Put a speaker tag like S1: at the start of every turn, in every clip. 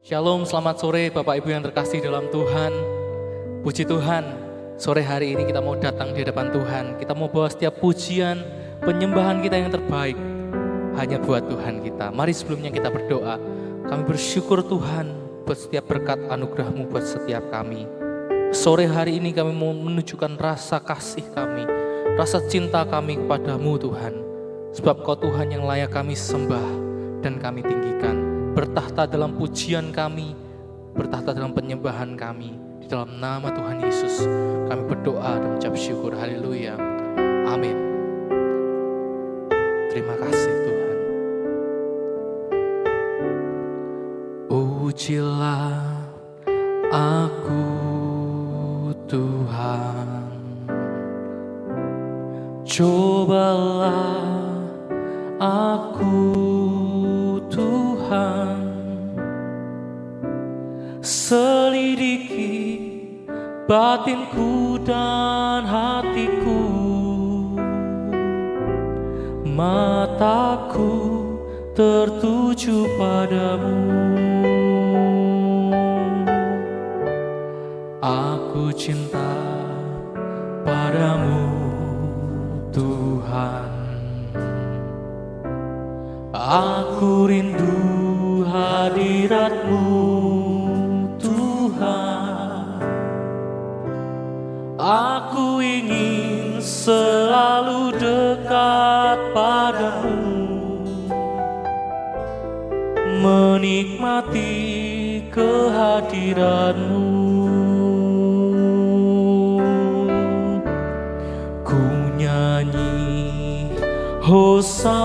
S1: Shalom, selamat sore Bapak Ibu yang terkasih dalam Tuhan. Puji Tuhan, sore hari ini kita mau datang di hadapan Tuhan. Kita mau bawa setiap pujian, penyembahan kita yang terbaik hanya buat Tuhan kita. Mari sebelumnya kita berdoa. Kami bersyukur Tuhan buat setiap berkat anugerah-Mu buat setiap kami. Sore hari ini kami mau menunjukkan rasa kasih kami, rasa cinta kami kepadamu Tuhan. Sebab Kau Tuhan yang layak kami sembah dan kami tinggikan. Bertahta dalam pujian kami, bertahta dalam penyembahan kami. Di dalam nama Tuhan Yesus kami berdoa dan mengucap syukur. Haleluya. Amin. Terima kasih Tuhan. Ujilah aku Tuhan, cobalah aku Tuhan, selidiki batinku dan hatiku, mataku tertuju padamu. Aku cinta padamu Tuhan, aku rindu hadirat-Mu Tuhan. Aku ingin selalu dekat padamu, menikmati kehadiran-Mu. Ku nyanyi Hosana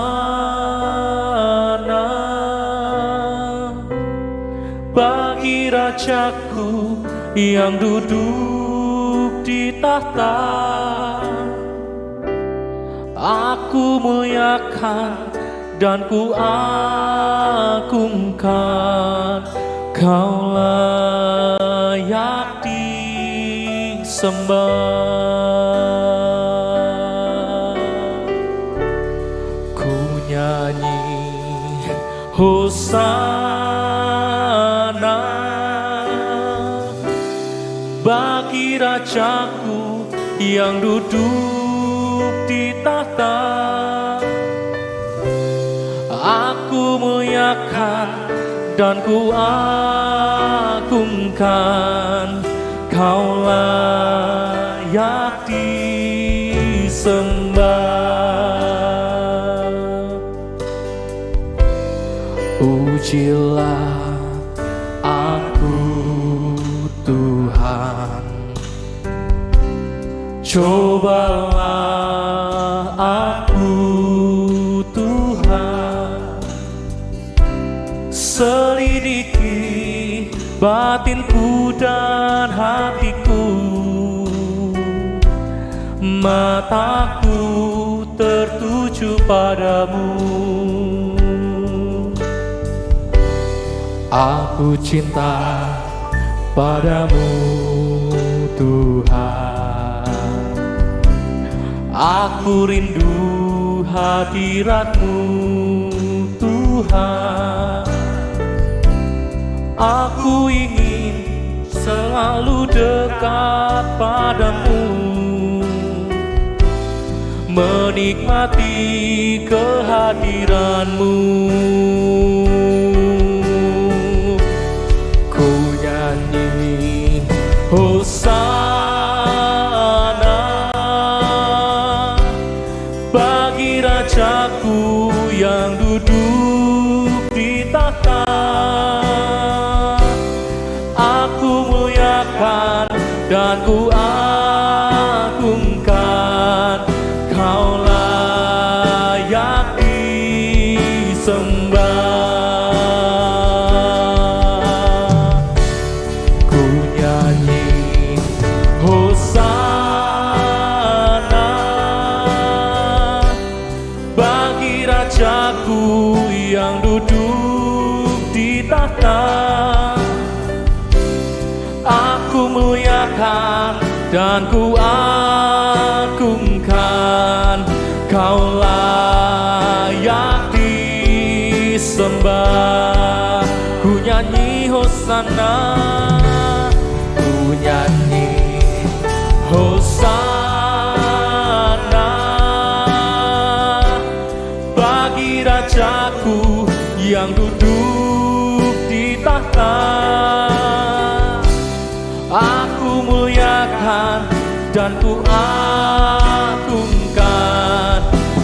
S1: bagi Rajaku yang duduk di tahta. Aku muliakan dan ku agungkan, Kau layak disembah. Ku nyanyi Hosana bagi Rajaku yang duduk di tahta. Aku muliakan dan ku agungkan, Kau layak disembah. Ujilah aku Tuhan, cobalah aku Tuhan, selidiki batinku dan hatiku, mataku tertuju padamu. Aku cinta padamu Tuhan, aku rindu hadirat-Mu Tuhan. Aku ingin selalu dekat padamu, menikmati kehadiran-Mu. Ku nyanyi Hosana bagi Rajaku yang duduk di tahta. Aku muliakan dan ku agungkan, Kau layak disembah. Ku nyanyi Hosana bagi Rajaku yang duduk di tahta. Aku muliakan dan ku agungkan, Kau layak disembah. Ku nyanyi Hosana, ku nyanyi Hosana bagi Rajaku yang duduk di tahta. Aku muliakan dan ku agungkan,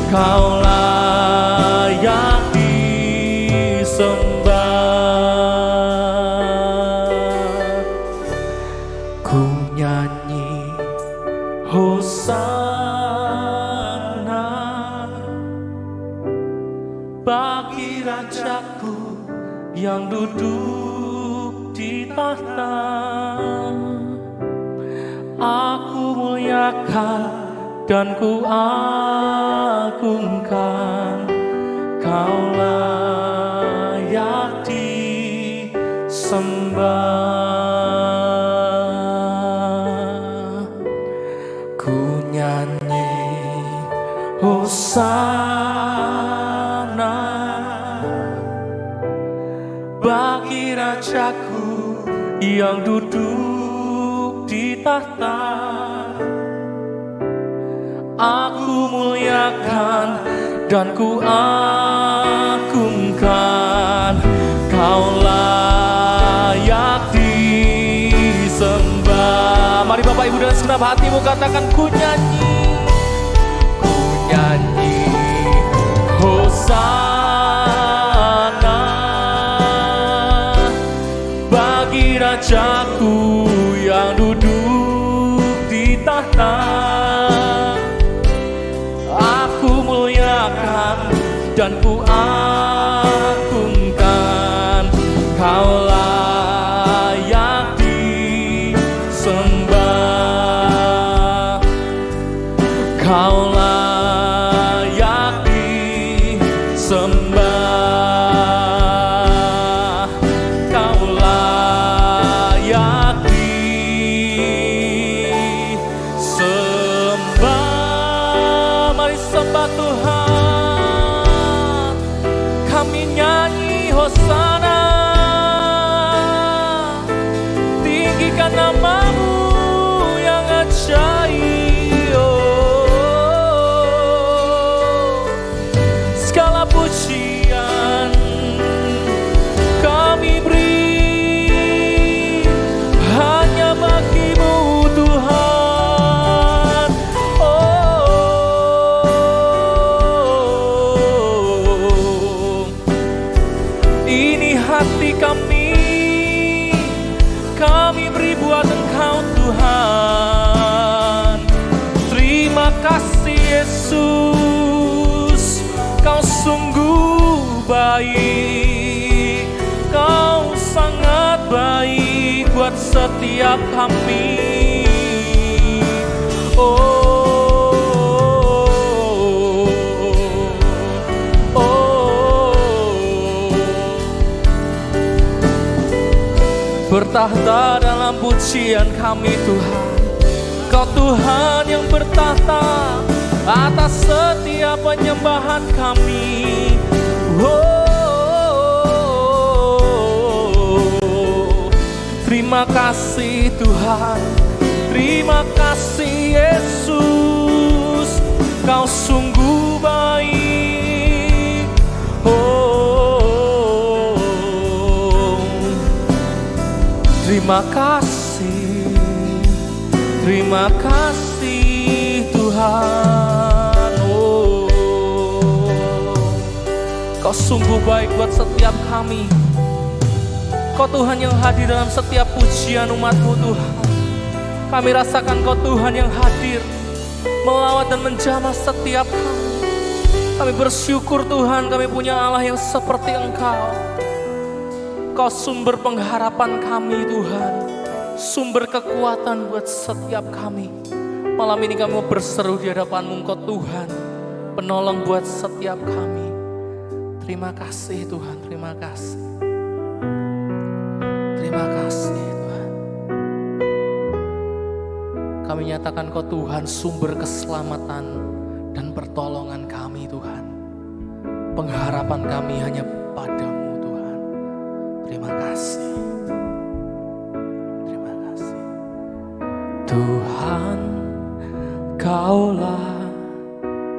S1: Kau layak disembah. Ku nyanyi Hosana bagi Rajaku yang duduk di tahta. Aku muliakan dan ku agungkan, Kau layak disembah. Ku nyanyi Hosana bagi Rajaku yang duduk di tahta. Aku muliakan dan ku agungkan, Kau layak disembah. Mari Bapak Ibu dengan segenap hatimu katakan, ku nyanyi Hosana bagi Rajaku yang duduk di tahta. Aku muliakan dan ku agungkan, Kau layak disembah. Kau layak disembah. Kau layak disembah. Mari sembah Tuhan. Kami nyanyi Hosana, tinggikan nama-Mu yang ajaib. Segala pujian kami beri hanya bagi-Mu Tuhan. Ini hati kami beri buat Engkau Tuhan. Terima kasih Yesus, Kau sungguh baik. Kau sangat baik buat setiap kami. Bertahta dalam pujian kami Tuhan. Kau Tuhan yang bertahta atas setiap penyembahan kami. Terima kasih Tuhan, terima kasih Yesus, Kau sungguh baik. Terima kasih Tuhan. Kau sungguh baik buat setiap kami. Kau Tuhan yang hadir dalam setiap pujian umat-Mu Tuhan. Kami rasakan Kau Tuhan yang hadir melawat dan menjamah setiap kami. Kami bersyukur Tuhan, kami punya Allah yang seperti Engkau. Kau sumber pengharapan kami Tuhan, sumber kekuatan buat setiap kami. Malam ini kami mau berseru di hadapan-Mu, Engkau Tuhan, penolong buat setiap kami. Terima kasih Tuhan, terima kasih. Terima kasih Tuhan. Kami nyatakan Kau Tuhan sumber keselamatan dan pertolongan kami Tuhan. Pengharapan kami hanya pada-Mu Tuhan. Terima kasih. Tuhan, Kaulah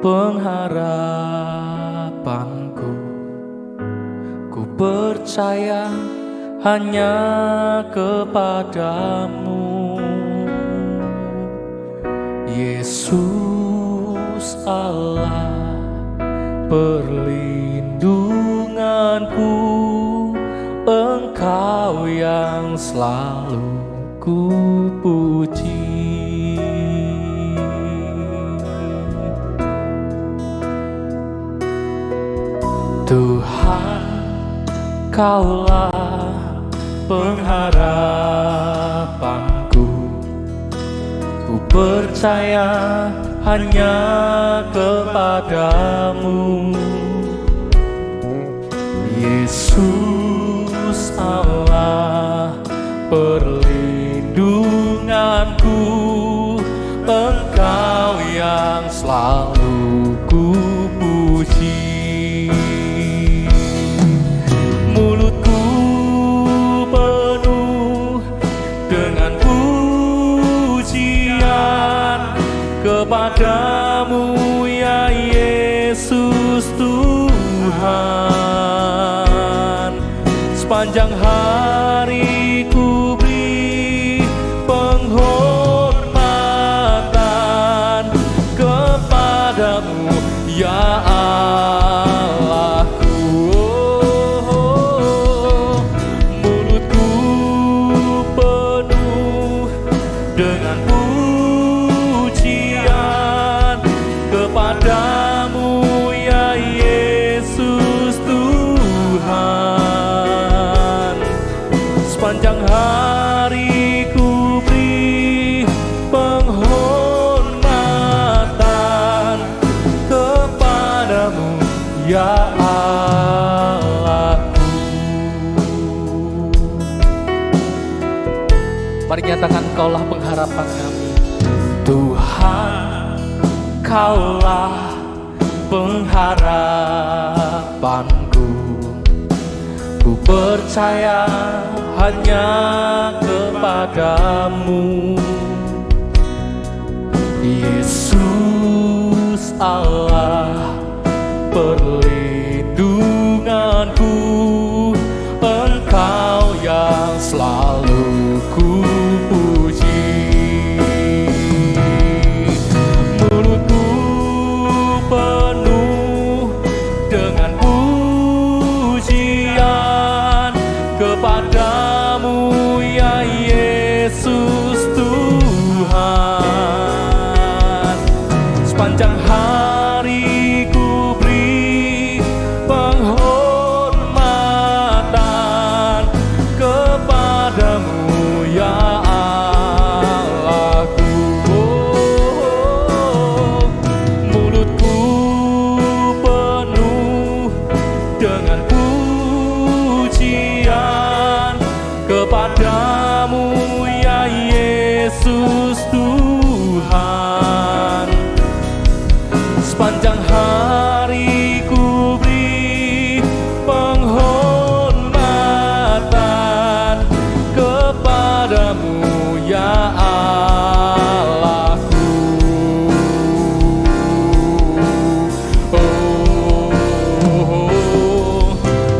S1: pengharapanku. Ku percaya hanya kepadamu, Yesus Allah perlindunganku. Engkau yang selalu ku puji. Tuhan, Kaulah pengharapanku. Ku percaya hanya kepadamu, Yesus Allah perlindunganku. Engkau yang selalu ku puji. Mulutku penuh dengan pujian kepadamu, ya Yesus Tuhan. Sepanjang hari ku beri penghormatan kepadamu, ya Allahku. Mulutku penuh dengan pujian kepadamu, ya Yesus Tuhan. Sepanjang hari ku beri penghormatan kepadamu, ya Allahku. Mari nyatakan, Kaulah pengharapan kami. Tuhan, Kaulah pengharapanku. Ku percaya hanya kepadamu, Yesus Allah perlindunganku. Engkau yang selalu ku puji. Mulutku penuh dengan pujian kepadamu, ya Yesus Tuhan. Sepanjang hari ku beri penghormatan kepadamu, ya Allahku. Mulutku penuh dengan pujian kepadamu, ya Yesus Tuhan. Sepanjang hari ku beri penghormatan kepadamu, ya Allahku.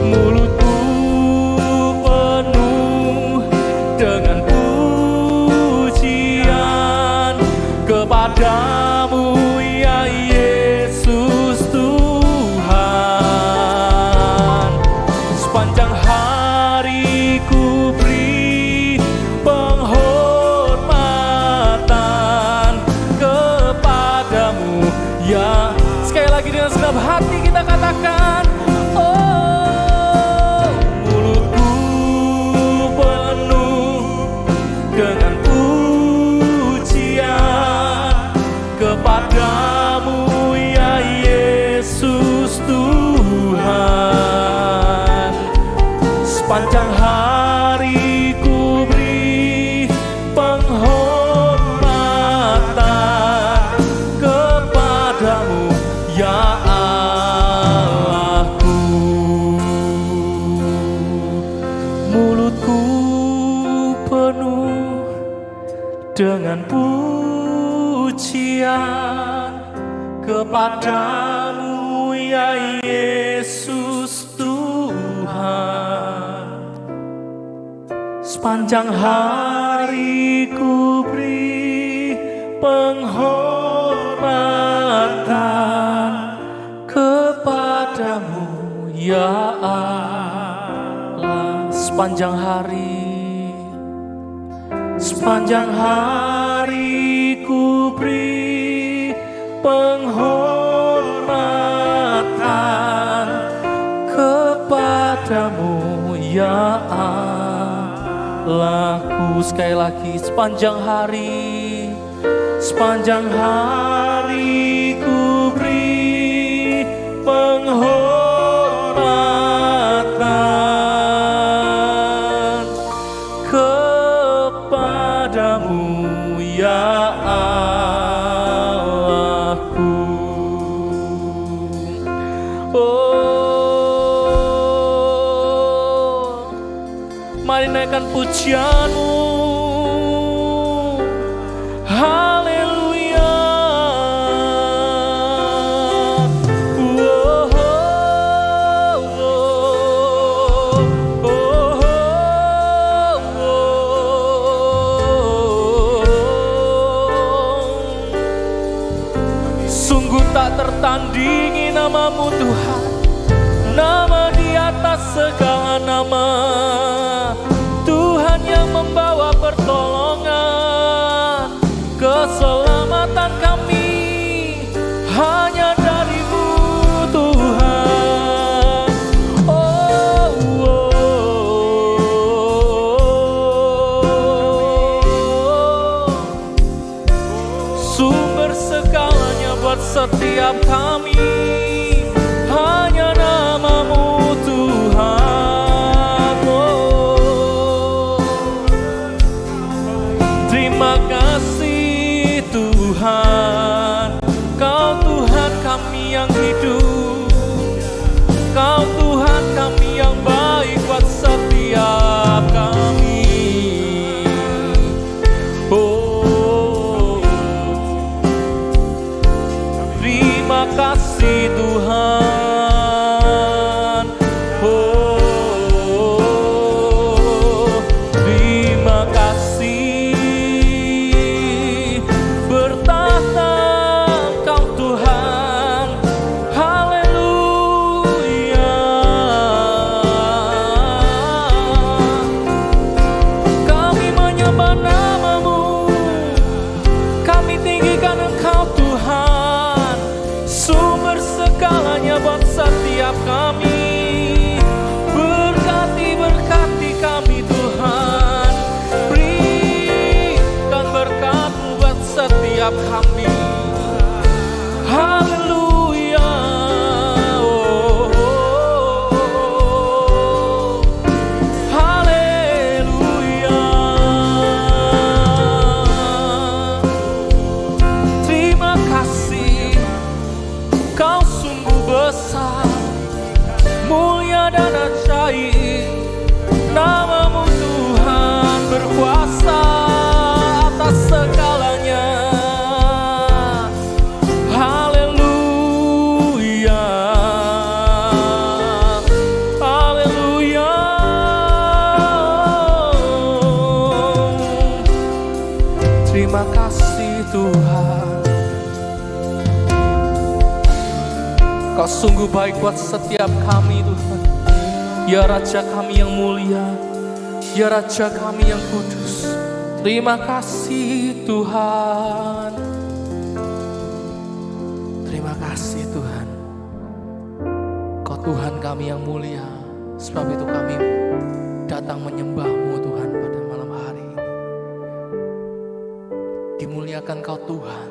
S1: Mulutku penuh dengan pujian kepadamu, ya Yesus Tuhan. Sepanjang hari ku beri penghormatan kepadamu, ya. Sekali lagi dengan segenap hati kita katakan, oh, mulutku penuh dengan pujian kepadamu, ya Yesus Tuhan. Sepanjang hari ku beri penghormatan kepadamu, ya Allahku. Mulutku penuh dengan pujian kepadamu ya Yesus Tuhan. Sepanjang hari ku beri penghormatan kepadamu ya Allah. Sepanjang hari ku beri penghormatan kepadamu ya Allahku. Sekali lagi, sepanjang hari ku beri penghormatan kepadamu ya Allahku. Oh, mari naikkan pujianmu. Haleluya. Sungguh tak tertandingi namamu Tuhan, nama di atas segala nama. Tuhan yang membawa pertolongan, keselamatan kami hanya dari-Mu Tuhan. Oh, oh, oh. Sumber segalanya buat setiap kami hanya namamu Tuhan. Oh, terima kasih Tuhan, Kau Tuhan kami yang hidup, Kau Tuhan kami yang baik buat setiap kami. Oh, terima kasih Tuhan. Oh, terima kasih. Bertahta Engkau Tuhan. Haleluya. Kami menyembah namamu, kami tinggikan Engkau Tuhan, sumber segalanya buat setiap kami. Berkati kami Tuhan, berikan berkat-Mu buat setiap kami. Haleluya. Oh, oh, oh. Haleluya. Terima kasih, Kau sungguh besar, mulia dan ajaib. Namamu Tuhan berkuasa atas segalanya. Haleluya. Haleluya. Terima kasih Tuhan, Kau sungguh baik buat setiap kami Tuhan. Ya Raja kami yang mulia, ya Raja kami yang kudus. Terima kasih Tuhan. Terima kasih Tuhan, Kau Tuhan kami yang mulia. Sebab itu kami datang menyembah-Mu Tuhan pada malam hari ini. Dimuliakan Kau Tuhan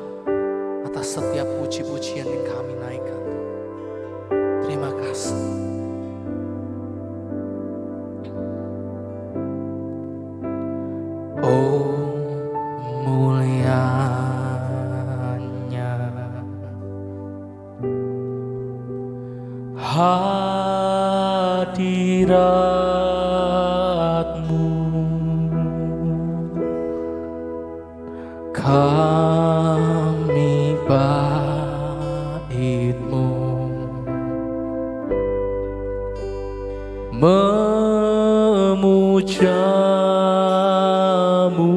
S1: atas setiap puji-pujian yang kami naikkan. Terima kasih. Oh, mulianya hadirat-Mu, Kami bait-Mu, memuja-Mu,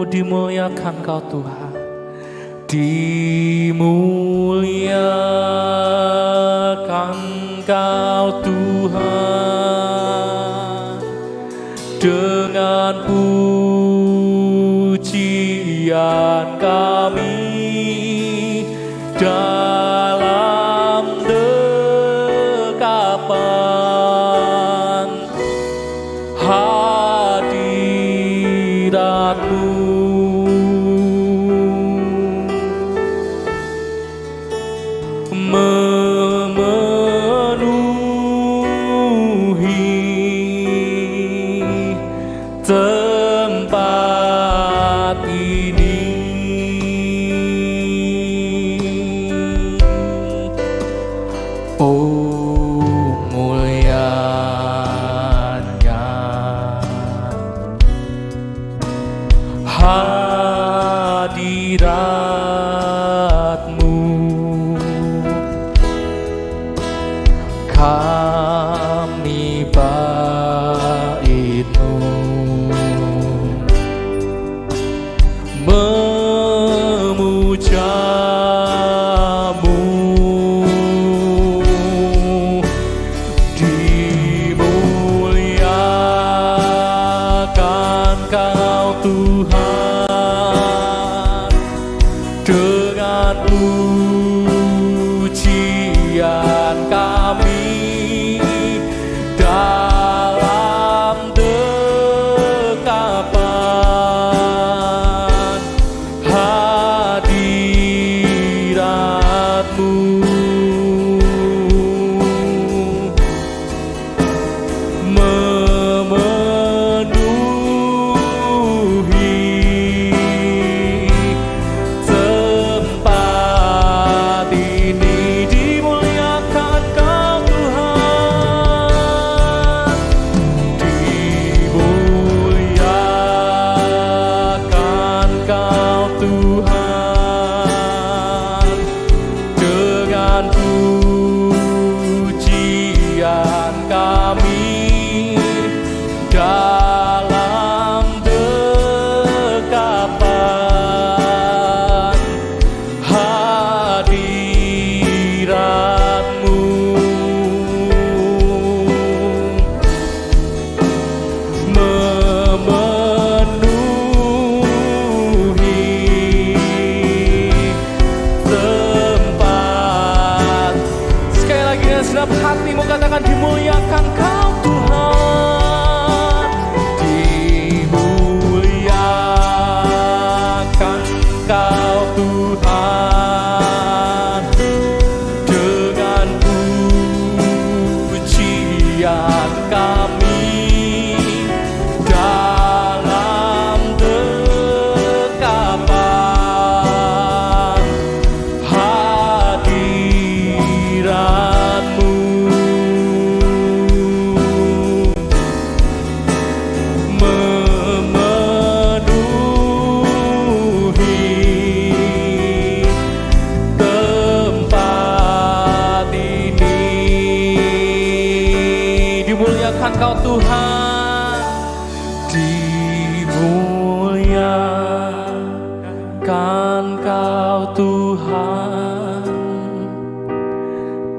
S1: dimuliakan Kau Tuhan, dimuliakan Kau Tuhan, dengan pujian kami dalam dekapan hadirat-Mu. Memenuhi tempat ini, oh mulianya hadirat-Mu. Kami bait-Mu, memuja-Mu, dimuliakan Kau Tuhan, dengan pujian kami dalam dekapan hadirat-Mu. Memenuhi tempat ini, dimuliakan Kau Tuhan, dimuliakan Kau Tuhan, dengan pujian kami dalam dekapan hadirat-Mu. Memenuhi tempat. Sekali lagi dengan segenap hatimu katakan, dimuliakan Kau Tuhan, dimuliakan Kau Tuhan, dengan pujian kami dalam dekapan hadirat-Mu. Memenuhi tempat ini, dimuliakan Kau Tuhan, dimuliakan Kau Tuhan,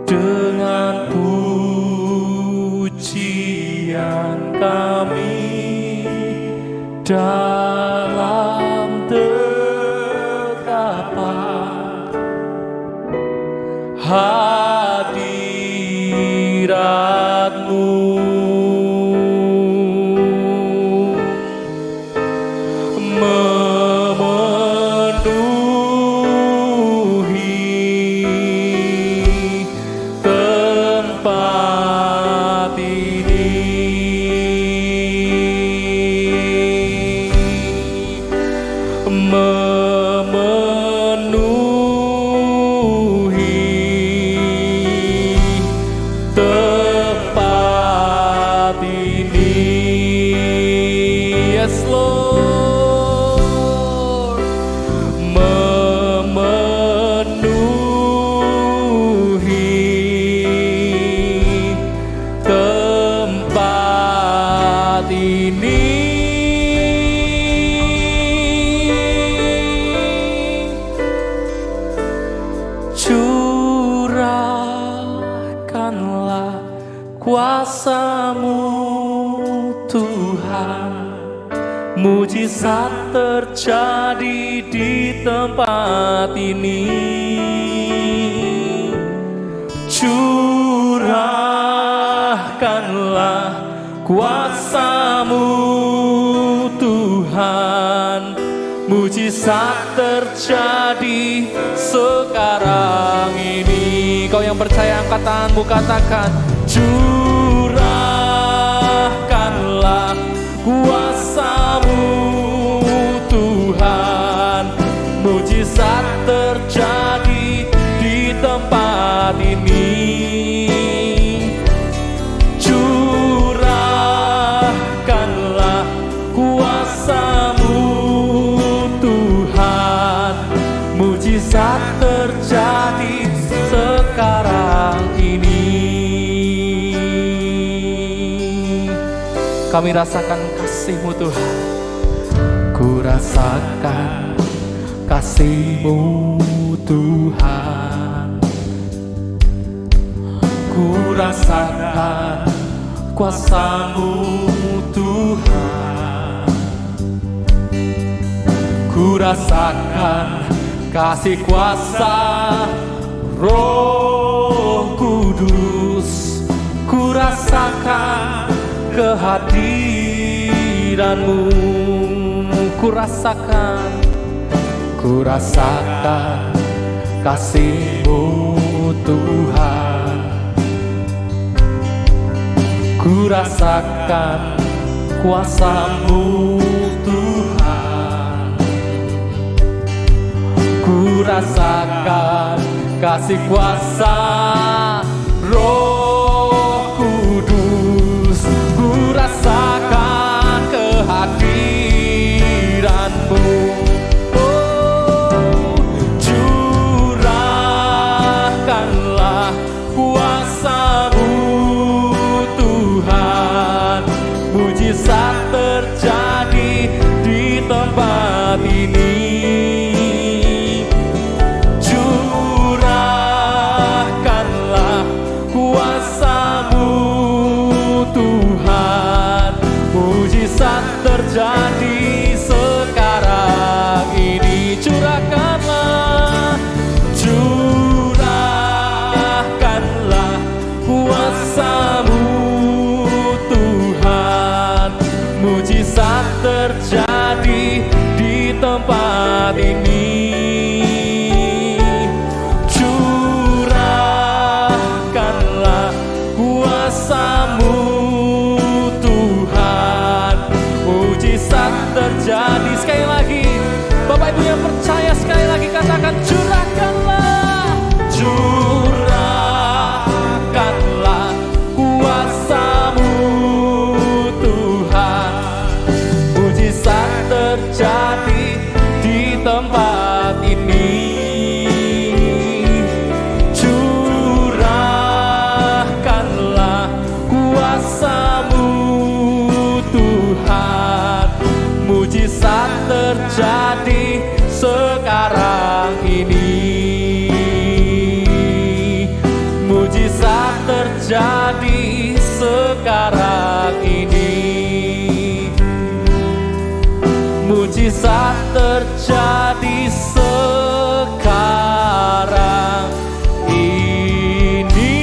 S1: dengan pujian kami dalam dekapan hadirat-Mu. Memenuhi tempat ini, memenuhi tempat ini. Yes Lord, ini. Curahkanlah kuasa-Mu Tuhan, mujizat terjadi di tempat ini. Curahkanlah kuasa-Mu Tuhan, mujizat terjadi sekarang ini. Kau yang percaya angkat tanganmu, katakan curahkanlah kuasa-Mu Tuhan, mujizat terjadi di tempat ini. Curahkanlah kuasa-Mu Tuhan, mujizat terjadi sekarang ini. Kami rasakan kasih-Mu Tuhan. Ku rasakan kasih-Mu Tuhan. Ku rasakan kuasa-Mu Tuhan. Ku rasakan kasih kuasa Roh Kudus. Ku rasakan kehadiran-Mu. Ku rasakan kasih-Mu Tuhan. Ku rasakan kuasa-Mu Tuhan. Ku rasakan kasih kuasa Roh Kudus. Ku rasakan kehadiran-Mu. Oh, curahkanlah kuasa-Mu Tuhan, mujizat terjadi di tempat ini. Terjadi sekarang ini. Curahkanlah kuasa-Mu Tuhan, mujizat terjadi di tempat ini. Curahkanlah kuasa-Mu Tuhan, mujizat terjadi. Sekali lagi, Bapak Ibu yang percaya, sekali lagi katakan curahkanlah. Curahkanlah kuasa-Mu Tuhan, mujizat terjadi di tempat ini. Curahkanlah kuasa-Mu Tuhan, mujizat terjadi sekarang ini. Mujizat terjadi sekarang ini. Mujizat terjadi sekarang ini.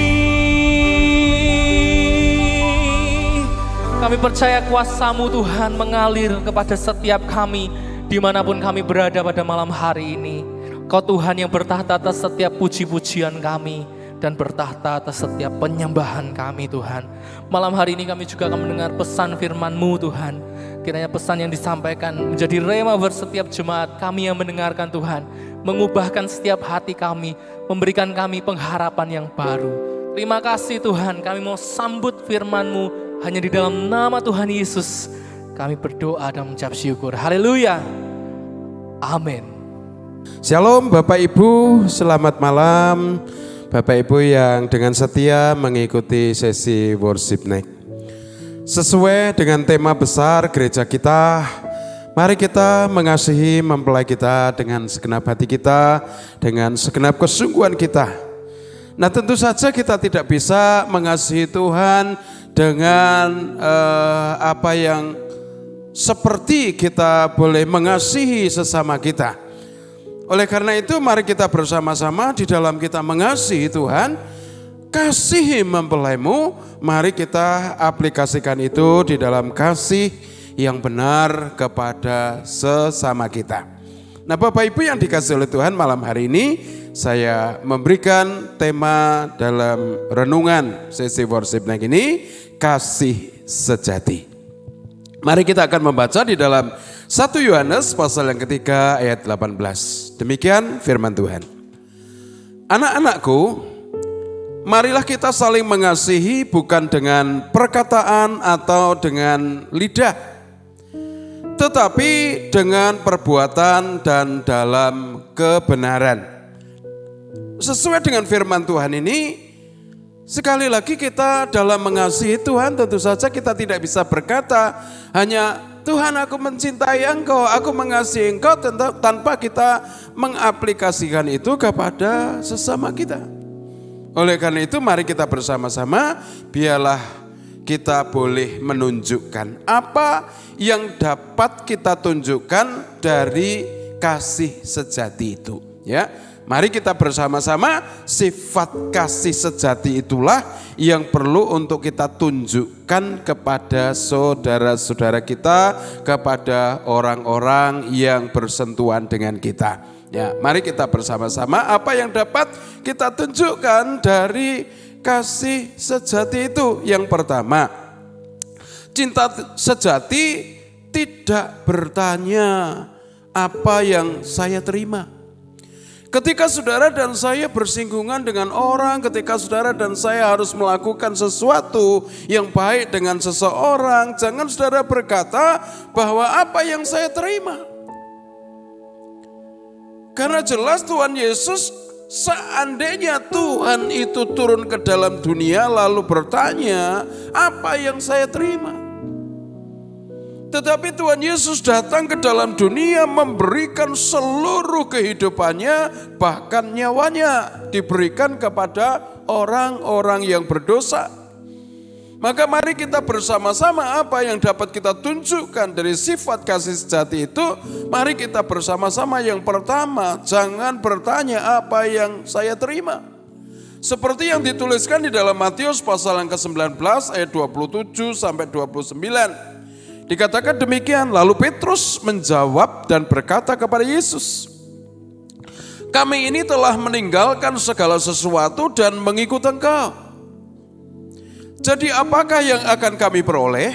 S1: Kami percaya kuasa-Mu Tuhan mengalir kepada setiap kami dimanapun kami berada pada malam hari ini. Kau Tuhan yang bertahta atas setiap puji-pujian kami dan bertahta atas setiap penyembahan kami Tuhan. Malam hari ini kami juga akan mendengar pesan firman-Mu Tuhan. Kiranya pesan yang disampaikan menjadi rema buat setiap jemaat kami yang mendengarkan Tuhan. Mengubahkan setiap hati kami, memberikan kami pengharapan yang baru. Terima kasih Tuhan, kami mau sambut firman-Mu hanya di dalam nama Tuhan Yesus. Kami berdoa dan mengucap syukur. Haleluya. Amin.
S2: Shalom Bapak Ibu, selamat malam. Bapak Ibu yang dengan setia mengikuti sesi worship night. Sesuai dengan tema besar gereja kita, mari kita mengasihi mempelai kita dengan segenap hati kita, dengan segenap kesungguhan kita. Nah, tentu saja kita tidak bisa mengasihi Tuhan dengan apa yang seperti kita boleh mengasihi sesama kita. Oleh karena itu mari kita bersama-sama di dalam kita mengasihi Tuhan, kasihi mempelaimu, mari kita aplikasikan itu di dalam kasih yang benar kepada sesama kita. Nah, Bapak Ibu yang dikasihi oleh Tuhan, malam hari ini saya memberikan tema dalam renungan sesi worship night ini, kasih sejati. Mari kita akan membaca di dalam 1 Yohanes pasal yang ketiga ayat 18. Demikian firman Tuhan. Anak-anakku, marilah kita saling mengasihi bukan dengan perkataan atau dengan lidah, tetapi dengan perbuatan dan dalam kebenaran. Sesuai dengan firman Tuhan ini, sekali lagi kita dalam mengasihi Tuhan tentu saja kita tidak bisa berkata hanya Tuhan aku mencintai engkau, aku mengasihi engkau tanpa kita mengaplikasikan itu kepada sesama kita. Oleh karena itu mari kita bersama-sama biarlah kita boleh menunjukkan apa yang dapat kita tunjukkan dari kasih sejati itu, ya. Mari kita bersama-sama sifat kasih sejati itulah yang perlu untuk kita tunjukkan kepada saudara-saudara kita, kepada orang-orang yang bersentuhan dengan kita. Ya, mari kita bersama-sama apa yang dapat kita tunjukkan dari kasih sejati itu. Yang pertama, cinta sejati tidak bertanya apa yang saya terima. Ketika saudara dan saya bersinggungan dengan orang, ketika saudara dan saya harus melakukan sesuatu yang baik dengan seseorang, jangan saudara berkata bahwa apa yang saya terima. Karena jelas Tuhan Yesus, seandainya Tuhan itu turun ke dalam dunia lalu bertanya, apa yang saya terima? Tetapi Tuhan Yesus datang ke dalam dunia memberikan seluruh kehidupannya, bahkan nyawanya diberikan kepada orang-orang yang berdosa. Maka mari kita bersama-sama apa yang dapat kita tunjukkan dari sifat kasih sejati itu. Mari kita bersama-sama yang pertama, jangan bertanya apa yang saya terima. Seperti yang dituliskan di dalam Matius pasal yang ke-19 ayat 27 sampai 29. Dikatakan demikian, lalu Petrus menjawab dan berkata kepada Yesus, kami ini telah meninggalkan segala sesuatu dan mengikut Engkau. Jadi apakah yang akan kami peroleh?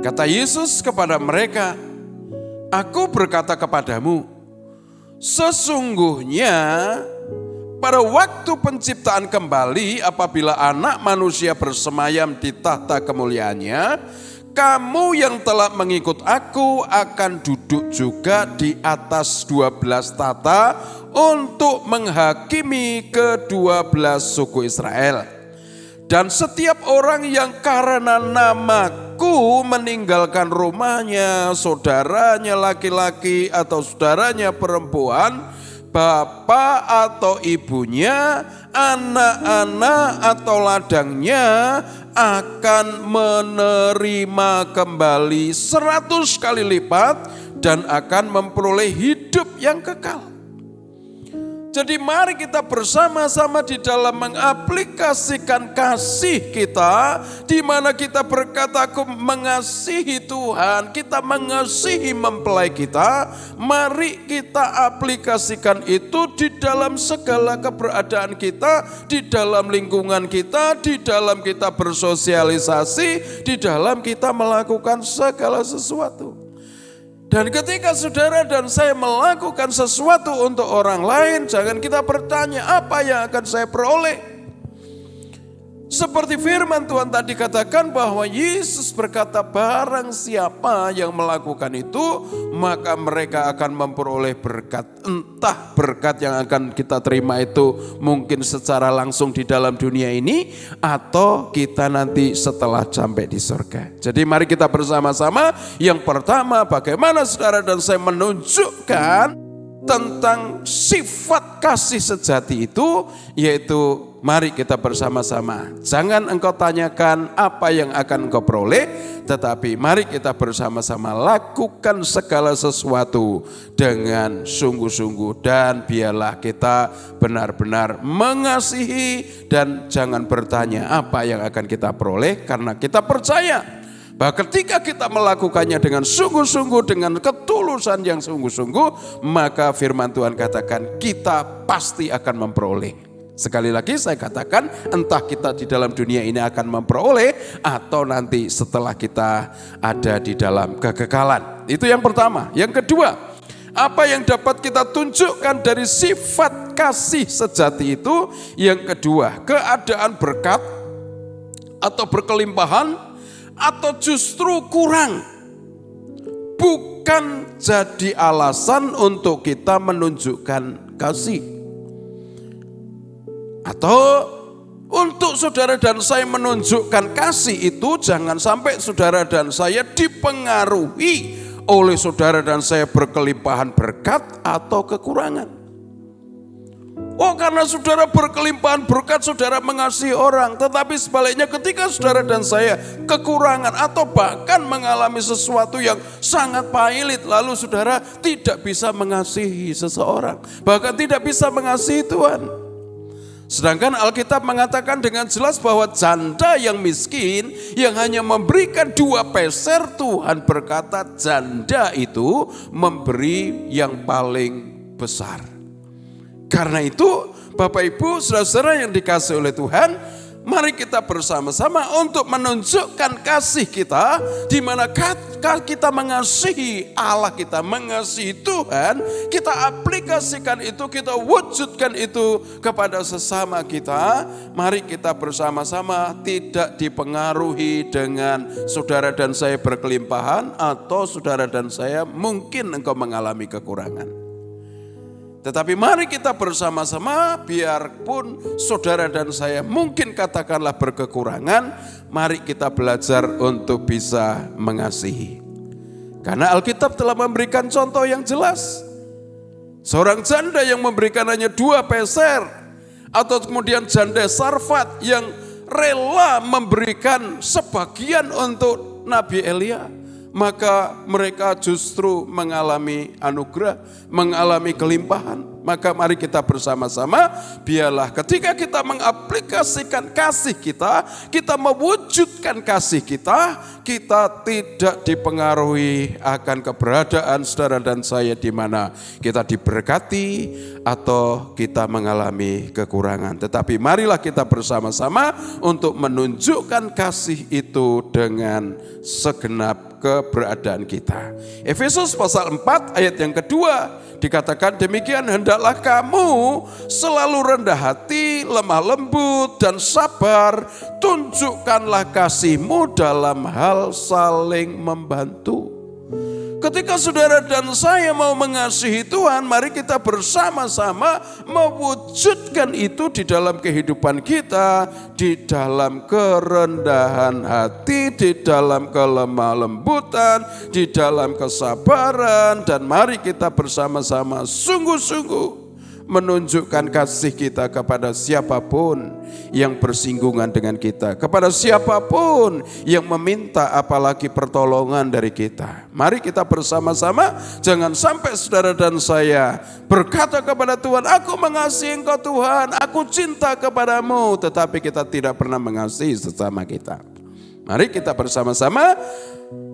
S2: Kata Yesus kepada mereka, aku berkata kepadamu, sesungguhnya pada waktu penciptaan kembali apabila anak manusia bersemayam di tahta kemuliaannya, kamu yang telah mengikut aku akan duduk juga di atas 12 tahta untuk menghakimi ke-12 suku Israel. Dan setiap orang yang karena namaku meninggalkan rumahnya, saudaranya laki-laki atau saudaranya perempuan, bapak atau ibunya, anak-anak atau ladangnya, akan menerima kembali 100 kali lipat dan akan memperoleh hidup yang kekal. Jadi mari kita bersama-sama di dalam mengaplikasikan kasih kita, di mana kita berkata aku mengasihi Tuhan, kita mengasihi mempelai kita, mari kita aplikasikan itu di dalam segala keberadaan kita, di dalam lingkungan kita, di dalam kita bersosialisasi, di dalam kita melakukan segala sesuatu. Dan ketika saudara dan saya melakukan sesuatu untuk orang lain, jangan kita bertanya apa yang akan saya peroleh. Seperti firman Tuhan tadi katakan bahwa Yesus berkata barang siapa yang melakukan itu maka mereka akan memperoleh berkat. Entah berkat yang akan kita terima itu mungkin secara langsung di dalam dunia ini atau kita nanti setelah sampai di surga. Jadi mari kita bersama-sama. Yang pertama, bagaimana saudara dan saya menunjukkan tentang sifat kasih sejati itu, yaitu mari kita bersama-sama. Jangan engkau tanyakan apa yang akan engkau peroleh, tetapi mari kita bersama-sama lakukan segala sesuatu dengan sungguh-sungguh. Dan biarlah kita benar-benar mengasihi dan jangan bertanya apa yang akan kita peroleh, karena kita percaya bahwa ketika kita melakukannya dengan sungguh-sungguh, dengan ketulusan yang sungguh-sungguh, maka firman Tuhan katakan kita pasti akan memperoleh. Sekali lagi saya katakan, entah kita di dalam dunia ini akan memperoleh atau nanti setelah kita ada di dalam kekekalan. Itu yang pertama. Yang kedua, apa yang dapat kita tunjukkan dari sifat kasih sejati itu? Yang kedua, keadaan berkat atau berkelimpahan atau justru kurang, bukan jadi alasan untuk kita menunjukkan kasih. Atau untuk saudara dan saya menunjukkan kasih itu, jangan sampai saudara dan saya dipengaruhi oleh saudara dan saya berkelimpahan berkat atau kekurangan. Oh, karena saudara berkelimpahan berkat, saudara mengasihi orang. Tetapi sebaliknya ketika saudara dan saya kekurangan atau bahkan mengalami sesuatu yang sangat pahit, lalu saudara tidak bisa mengasihi seseorang, bahkan tidak bisa mengasihi Tuhan. Sedangkan Alkitab mengatakan dengan jelas bahwa janda yang miskin yang hanya memberikan 2 peser, Tuhan berkata janda itu memberi yang paling besar. Karena itu Bapak Ibu saudara-saudara yang dikasihi oleh Tuhan, mari kita bersama-sama untuk menunjukkan kasih kita, di mana kita mengasihi Allah, kita mengasihi Tuhan, kita aplikasikan itu, kita wujudkan itu kepada sesama kita. Mari kita bersama-sama tidak dipengaruhi dengan saudara dan saya berkelimpahan atau saudara dan saya mungkin engkau mengalami kekurangan. Tetapi mari kita bersama-sama, biarpun saudara dan saya mungkin katakanlah berkekurangan, mari kita belajar untuk bisa mengasihi. Karena Alkitab telah memberikan contoh yang jelas. Seorang janda yang memberikan hanya 2 peser, atau kemudian janda Sarfat yang rela memberikan sebagian untuk Nabi Elia, maka mereka justru mengalami anugerah, mengalami kelimpahan. Maka mari kita bersama-sama, biarlah ketika kita mengaplikasikan kasih kita mewujudkan kasih kita tidak dipengaruhi akan keberadaan saudara dan saya di mana kita diberkati atau kita mengalami kekurangan. Tetapi marilah kita bersama-sama untuk menunjukkan kasih itu dengan segenap keberadaan kita. Efesus pasal 4 ayat yang kedua dikatakan demikian, hendaklah kamu selalu rendah hati, lemah lembut dan sabar, tunjukkanlah kasihmu dalam hal saling membantu. Ketika saudara dan saya mau mengasihi Tuhan, mari kita bersama-sama mewujudkan itu di dalam kehidupan kita, di dalam kerendahan hati, di dalam kelemah lembutan, di dalam kesabaran, dan mari kita bersama-sama sungguh-sungguh menunjukkan kasih kita kepada siapapun yang bersinggungan dengan kita, kepada siapapun yang meminta apalagi pertolongan dari kita. Mari kita bersama-sama, jangan sampai saudara dan saya berkata kepada Tuhan, aku mengasihi Engkau Tuhan, aku cinta kepadamu, tetapi kita tidak pernah mengasihi sesama kita. Mari kita bersama-sama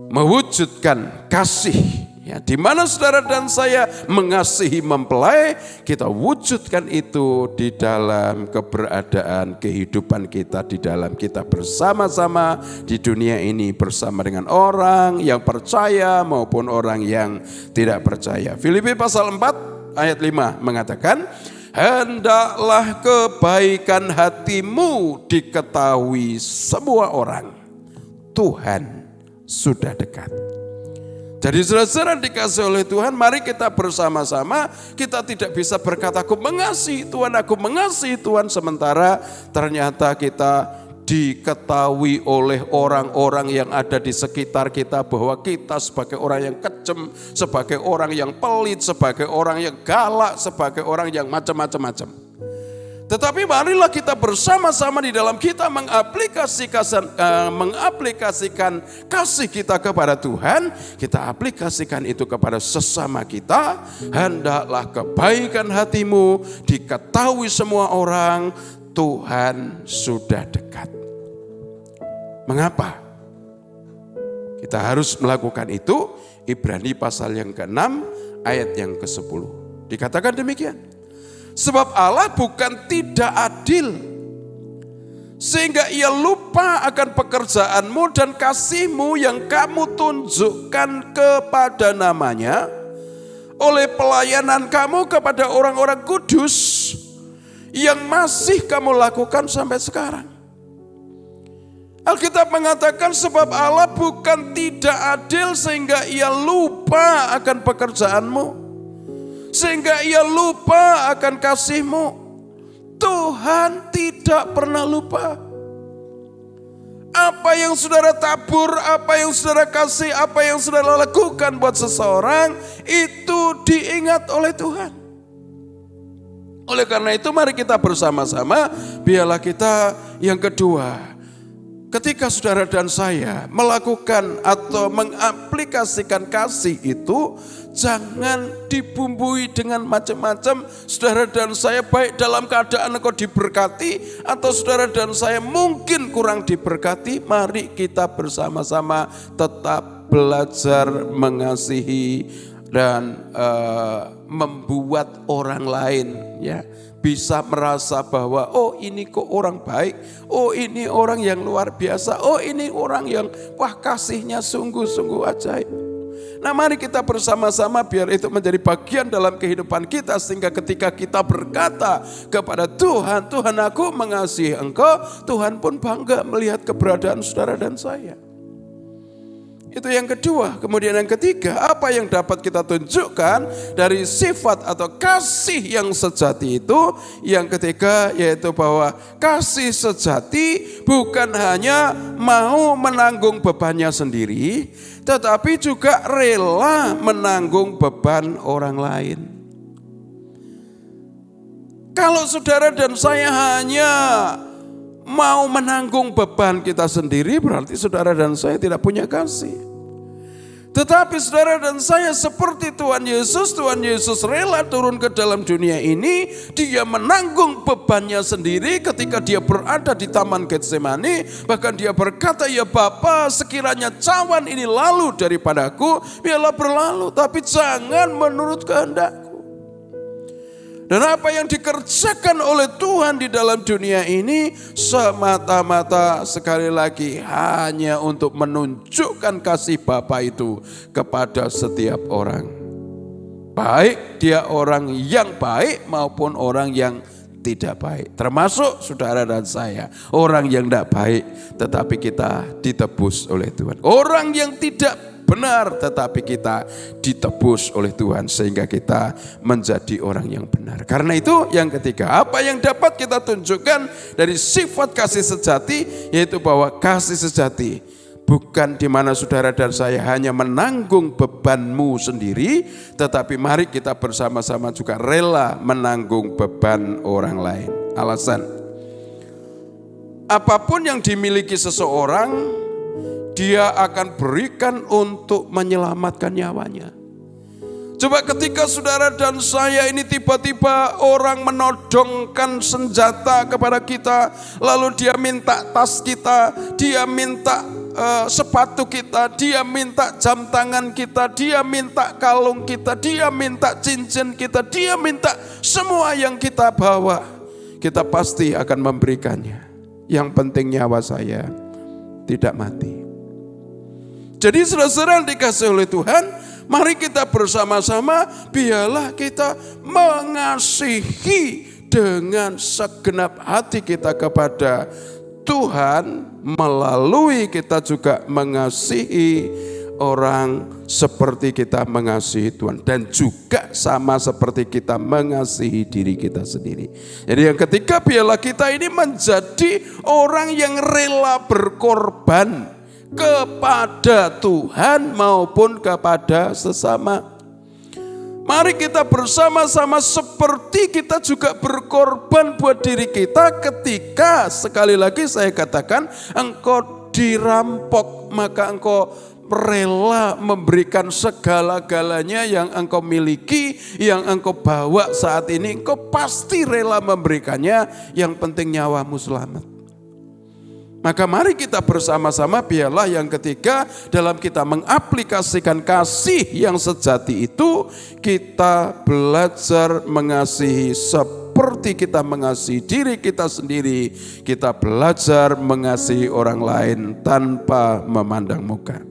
S2: mewujudkan kasih. Ya, di mana saudara dan saya mengasihi mempelai, kita wujudkan itu di dalam keberadaan kehidupan kita, di dalam kita bersama-sama di dunia ini bersama dengan orang yang percaya maupun orang yang tidak percaya. Filipi pasal 4 ayat 5 mengatakan, hendaklah kebaikan hatimu diketahui semua orang. Tuhan sudah dekat. Jadi saudara-saudara dikasih oleh Tuhan, mari kita bersama-sama, kita tidak bisa berkata aku mengasihi Tuhan, sementara ternyata kita diketahui oleh orang-orang yang ada di sekitar kita bahwa kita sebagai orang yang kejam, sebagai orang yang pelit, sebagai orang yang galak, sebagai orang yang macam-macam. Tetapi marilah kita bersama-sama di dalam kita mengaplikasikan kasih kita kepada Tuhan, kita aplikasikan itu kepada sesama kita. Hendaklah kebaikan hatimu diketahui semua orang, Tuhan sudah dekat. Mengapa kita harus melakukan itu? Ibrani pasal yang ke-6 ayat yang ke-10. Dikatakan demikian. Sebab Allah bukan tidak adil, sehingga ia lupa akan pekerjaanmu dan kasihmu yang kamu tunjukkan kepada namanya oleh pelayanan kamu kepada orang-orang kudus yang masih kamu lakukan sampai sekarang. Alkitab mengatakan sebab Allah bukan tidak adil sehingga ia lupa akan pekerjaanmu, sehingga ia lupa akan kasihmu. Tuhan tidak pernah lupa. Apa yang saudara tabur, apa yang saudara kasih, apa yang saudara lakukan buat seseorang, itu diingat oleh Tuhan. Oleh karena itu mari kita bersama-sama, biarlah kita yang kedua, ketika saudara dan saya melakukan atau mengaplikasikan kasih itu, jangan dibumbui dengan macam-macam. Saudara dan saya baik dalam keadaan engkau diberkati atau saudara dan saya mungkin kurang diberkati, mari kita bersama-sama tetap belajar mengasihi dan membuat orang lain ya bisa merasa bahwa oh ini kok orang baik, oh ini orang yang luar biasa, oh ini orang yang wah kasihnya sungguh-sungguh ajaib. Nah mari kita bersama-sama biar itu menjadi bagian dalam kehidupan kita, sehingga ketika kita berkata kepada Tuhan, Tuhan aku mengasihi engkau, Tuhan pun bangga melihat keberadaan saudara dan saya. Itu yang kedua. Kemudian yang ketiga, apa yang dapat kita tunjukkan dari sifat atau kasih yang sejati itu? Yang ketiga yaitu bahwa kasih sejati bukan hanya mau menanggung bebannya sendiri, tetapi juga rela menanggung beban orang lain. Kalau saudara dan saya hanya mau menanggung beban kita sendiri, berarti saudara dan saya tidak punya kasih. Tetapi saudara dan saya seperti Tuhan Yesus rela turun ke dalam dunia ini. Dia menanggung bebannya sendiri ketika dia berada di Taman Getsemani. Bahkan dia berkata, ya Bapa, sekiranya cawan ini lalu daripadaku, biarlah berlalu, tapi jangan menurut kehendakku. Dan apa yang dikerjakan oleh Tuhan di dalam dunia ini semata-mata sekali lagi hanya untuk menunjukkan kasih Bapa itu kepada setiap orang. Baik dia orang yang baik maupun orang yang tidak baik. Termasuk saudara dan saya, orang yang tidak baik tetapi kita ditebus oleh Tuhan. Orang yang tidak benar tetapi kita ditebus oleh Tuhan sehingga kita menjadi orang yang benar. Karena itu yang ketiga, apa yang dapat kita tunjukkan dari sifat kasih sejati, yaitu bahwa kasih sejati bukan di mana saudara dan saya hanya menanggung bebanmu sendiri, tetapi mari kita bersama-sama juga rela menanggung beban orang lain. Alasan, apapun yang dimiliki seseorang, dia akan berikan untuk menyelamatkan nyawanya. Coba ketika saudara dan saya ini tiba-tiba orang menodongkan senjata kepada kita, lalu dia minta tas kita, dia minta sepatu kita, dia minta jam tangan kita, dia minta kalung kita, dia minta cincin kita, dia minta semua yang kita bawa, kita pasti akan memberikannya. Yang penting nyawa saya tidak mati. Jadi saudara-saudara yang dikasihi oleh Tuhan, Mari kita bersama-sama, biarlah kita mengasihi dengan segenap hati kita kepada Tuhan, melalui kita juga mengasihi orang seperti kita mengasihi Tuhan, dan juga sama seperti kita mengasihi diri kita sendiri. Jadi yang ketiga, biarlah kita ini menjadi orang yang rela berkorban kepada Tuhan maupun kepada sesama. Mari kita bersama-sama seperti kita juga berkorban buat diri kita ketika, sekali lagi saya katakan, engkau dirampok, maka engkau rela memberikan segala-galanya yang engkau miliki, yang engkau bawa saat ini, engkau pasti rela memberikannya, yang penting nyawamu selamat. Maka mari kita bersama-sama, biarlah yang ketiga, dalam kita mengaplikasikan kasih yang sejati itu, kita belajar mengasihi seperti kita mengasihi diri kita sendiri. Kita belajar mengasihi orang lain tanpa memandang muka.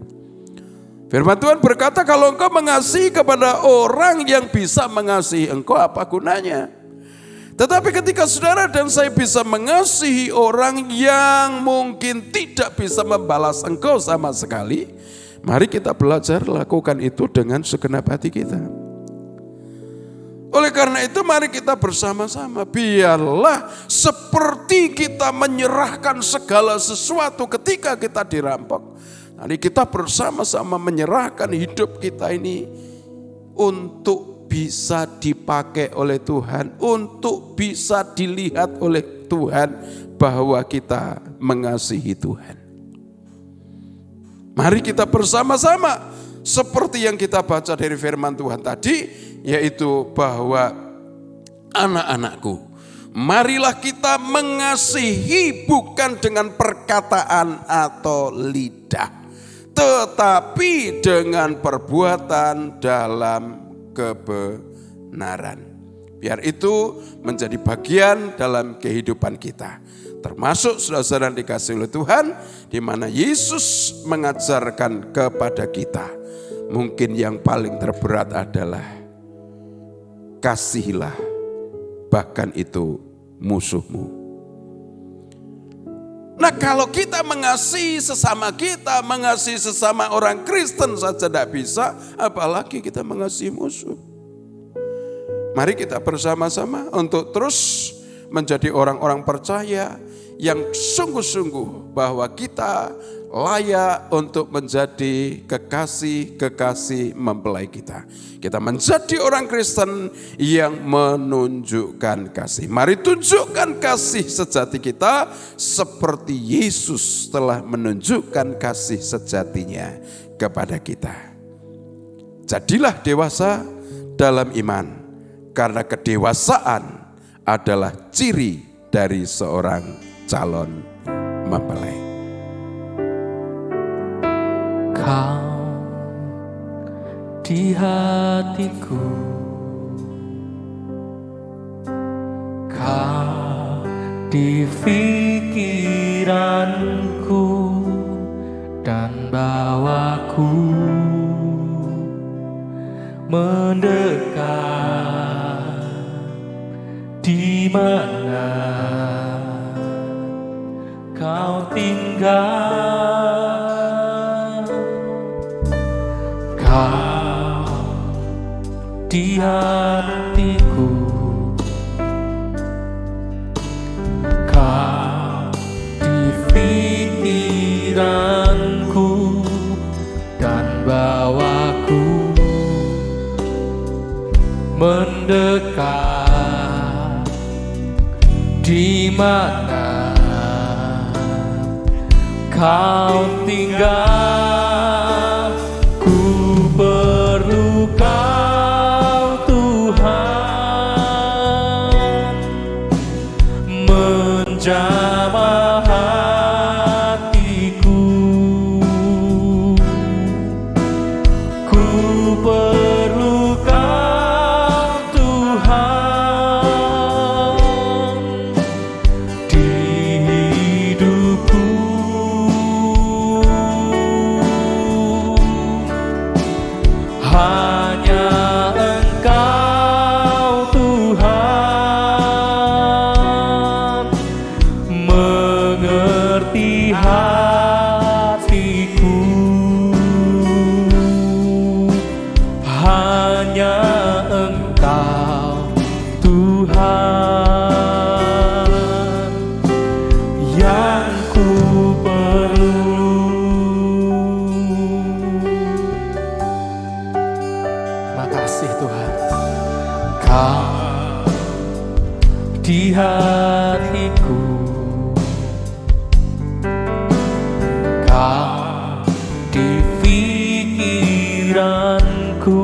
S2: Firman Tuhan berkata, kalau engkau mengasihi kepada orang yang bisa mengasihi engkau, apa gunanya? Tetapi ketika saudara dan saya bisa mengasihi orang yang mungkin tidak bisa membalas engkau sama sekali, mari kita belajar lakukan itu dengan segenap hati kita. Oleh karena itu mari kita bersama-sama, biarlah seperti kita menyerahkan segala sesuatu ketika kita dirampok. Mari kita bersama-sama menyerahkan hidup kita ini untuk bisa dipakai oleh Tuhan, untuk bisa dilihat oleh Tuhan bahwa kita mengasihi Tuhan. Mari kita bersama-sama seperti yang kita baca dari firman Tuhan tadi, yaitu bahwa anak-anakku, marilah kita mengasihi bukan dengan perkataan atau lidah, tetapi dengan perbuatan dalam kebenaran. Biar itu menjadi bagian dalam kehidupan kita. Termasuk saudara-saudara yang dikasihi oleh Tuhan, di mana Yesus mengajarkan kepada kita, mungkin yang paling terberat adalah kasihilah bahkan itu musuhmu. Nah, kalau kita mengasihi sesama kita, mengasihi sesama orang Kristen saja tidak bisa, apalagi kita mengasihi musuh. Mari kita bersama-sama untuk terus menjadi orang-orang percaya yang sungguh-sungguh bahwa kita layak untuk menjadi kekasih-kekasih mempelai kita. Kita menjadi orang Kristen yang menunjukkan kasih. Mari tunjukkan kasih sejati kita seperti Yesus telah menunjukkan kasih sejatinya kepada kita. Jadilah dewasa dalam iman, karena kedewasaan adalah ciri dari seorang calon mempelai.
S1: Kau di hatiku, Kau di pikiranku, dan bawaku mendekat di mana Kau tinggal. Kau di hatiku, Kau di pikiranku, dan bawaku mendekat di mana Kau tinggal. Ku perlu Kau Tuhan, menjamah hatiku. Ku perlu Kau Tuhan di hidupku. hanya Engkau Tuhan mengerti hatiku. Hanya Engkau Tuhan yang ku perlu. Makasih Tuhan, Kau di hatiku, Kau di pikiranku,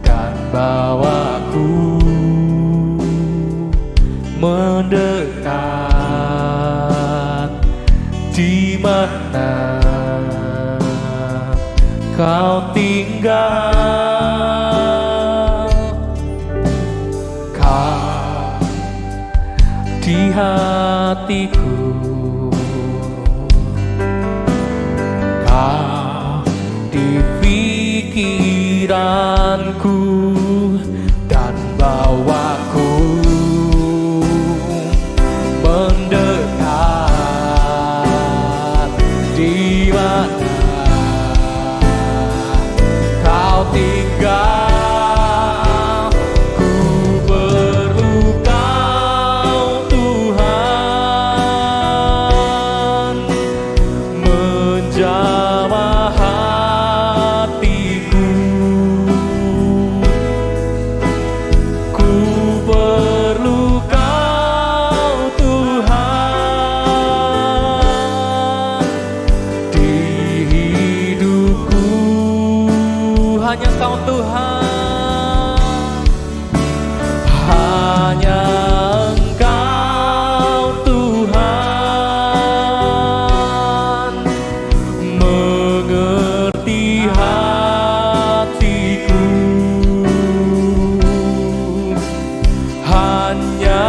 S1: dan bawaku mendekat di mana Kau tinggal. Kau di hatiku, Kau di pikiranku, dan bawaku mendekat di mana Kau tinggal. Ku perlu Kau Tuhan menjamah hatiku. Ku perlu Kau Tuhan di hidupku. Hanya Kau Tuhan, hanya Engkau Tuhan mengerti hatiku. Hanya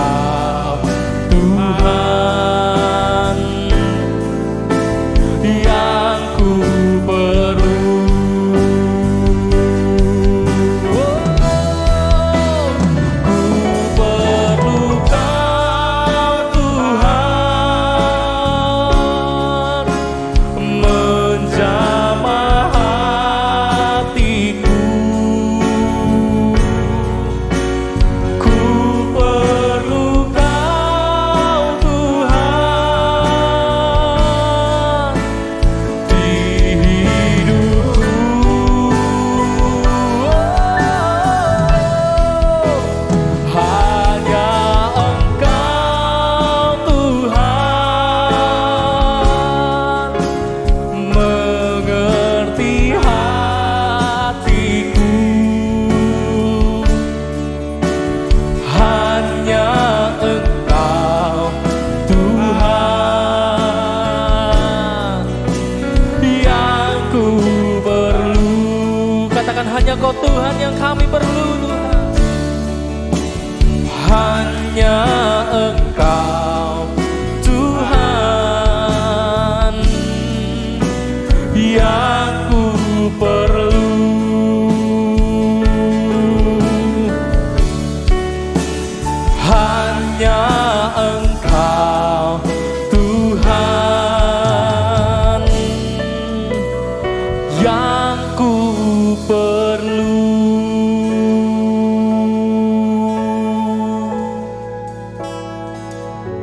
S1: Engkau Tuhan yang ku perlu. Hanya Kau Tuhan yang kami perlu Tuhan. Hanya Engkau Tuhan yang ku perlu. Hanya Engkau Tuhan yang ku perlu.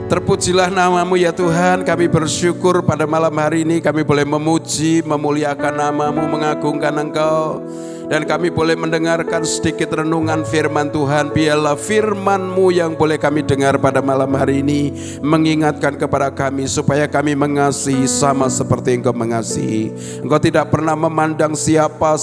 S2: Terpujilah nama-Mu ya Tuhan, kami bersyukur pada malam hari ini kami boleh memuji, memuliakan nama-Mu, mengagungkan Engkau. Dan kami boleh mendengarkan sedikit renungan firman Tuhan. Biarlah firman-Mu yang boleh kami dengar pada malam hari ini mengingatkan kepada kami supaya kami mengasihi sama seperti Engkau mengasihi. Engkau tidak pernah memandang siapa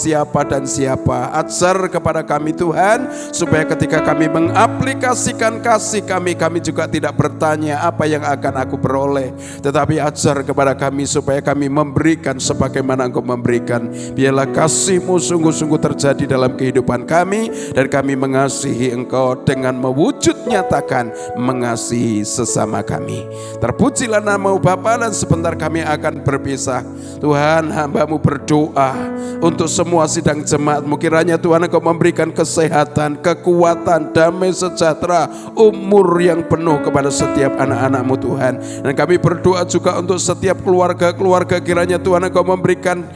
S2: dan siapa. Ajar kepada kami Tuhan supaya ketika kami mengaplikasikan kasih kami juga tidak bertanya apa yang akan aku peroleh. Tetapi ajar kepada kami supaya kami memberikan sebagaimana Engkau memberikan. Biarlah kasih-Mu sungguh-sungguh sungguh-sungguh terjadi dalam kehidupan kami, dan kami mengasihi Engkau dengan mewujud nyatakan mengasihi sesama kami. Terpujilah nama-Mu Bapa, dan sebentar kami akan berpisah. Tuhan, hamba-Mu berdoa untuk semua sidang jemaat-Mu, kiranya Tuhan Engkau memberikan kesehatan, kekuatan, damai sejahtera, umur yang penuh kepada setiap anak-anak-Mu Tuhan. Dan kami berdoa juga untuk setiap keluarga-keluarga, kiranya Tuhan Engkau memberikan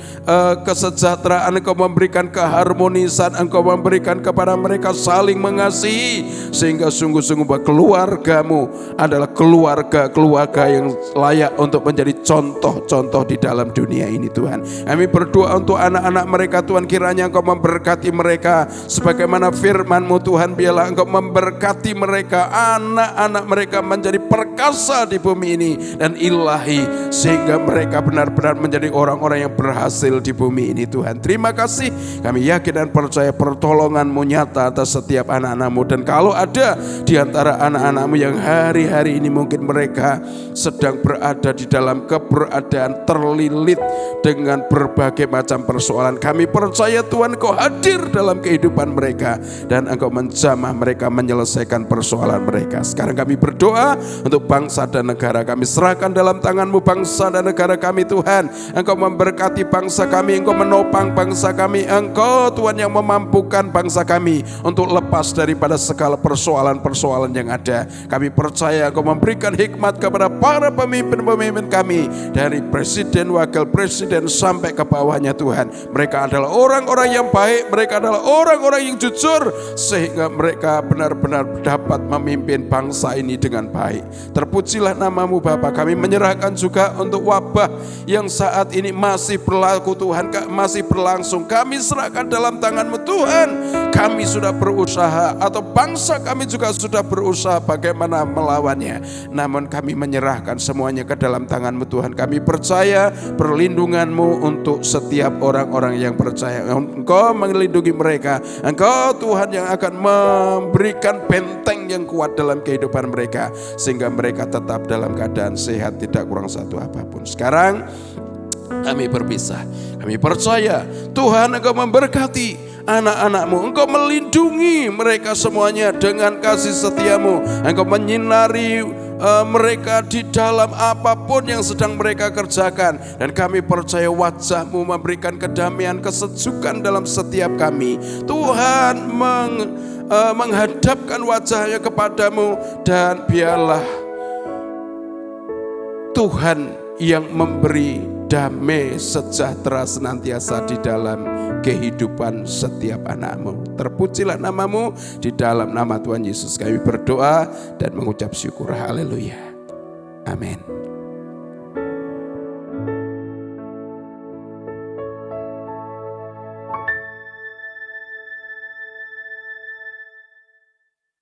S2: kesejahteraan, Engkau memberikan keharmonisan, Engkau memberikan kepada mereka saling mengasihi, sehingga sungguh-sungguh bahwa keluarga-Mu adalah keluarga-keluarga yang layak untuk menjadi contoh-contoh di dalam dunia ini Tuhan. Kami berdoa untuk anak-anak mereka Tuhan, kiranya Engkau memberkati mereka sebagaimana firman-Mu Tuhan. Biarlah Engkau memberkati mereka, anak-anak mereka menjadi perkasa di bumi ini dan ilahi, sehingga mereka benar-benar menjadi orang-orang yang berhasil di bumi ini Tuhan. Terima kasih, kami yakin dan percaya pertolongan-Mu nyata atas setiap anak-anak-Mu. Dan kalau ada di antara anak-anak-Mu yang hari-hari ini mungkin mereka sedang berada di dalam keberadaan terlilit dengan berbagai macam persoalan, kami percaya Tuhan Engkau hadir dalam kehidupan mereka dan Engkau menjamah mereka menyelesaikan persoalan mereka. Sekarang kami berdoa untuk bangsa dan negara kami, serahkan dalam tangan-Mu bangsa dan negara kami Tuhan. Engkau memberkati bangsa kami, Engkau menopang bangsa kami, Engkau Tuhan yang memampukan bangsa kami untuk lepas daripada segala persoalan-persoalan yang ada. Kami percaya Engkau memberikan hikmat kepada para pemimpin-pemimpin kami, dari presiden, wakil presiden sampai ke bawahnya Tuhan. Mereka adalah orang-orang yang baik, mereka adalah orang-orang yang jujur, sehingga mereka benar-benar dapat memimpin bangsa ini dengan baik. Terpujilah nama-Mu Bapa. Kami menyerahkan juga untuk wabah yang saat ini masih berlaku Tuhan, masih berlangsung. Kami serahkan dalam tangan-Mu Tuhan. Kami sudah berusaha, atau bangsa kami juga sudah berusaha bagaimana melawannya, namun kami menyerahkan semuanya ke dalam tangan-Mu Tuhan. Kami percaya perlindungan-Mu untuk setiap orang-orang yang percaya. Engkau melindungi mereka, Engkau Tuhan yang akan memberikan benteng yang kuat dalam kehidupan mereka, sehingga mereka tetap dalam keadaan sehat, tidak kurang satu apapun. Sekarang kami berpisah. Kami percaya Tuhan Engkau memberkati anak-anak-Mu, Engkau melindungi mereka semuanya dengan kasih setia-Mu. Engkau menyinari mereka di dalam apapun yang sedang mereka kerjakan. Dan kami percaya wajah-Mu memberikan kedamaian, kesejukan dalam setiap kami. Tuhan menghadapkan wajahnya kepadamu, dan biarlah Tuhan yang memberi damai sejahtera senantiasa di dalam kehidupan setiap anak-Mu. Terpujilah nama-Mu, di dalam nama Tuhan Yesus kami berdoa dan mengucap syukur. Haleluya. Amin.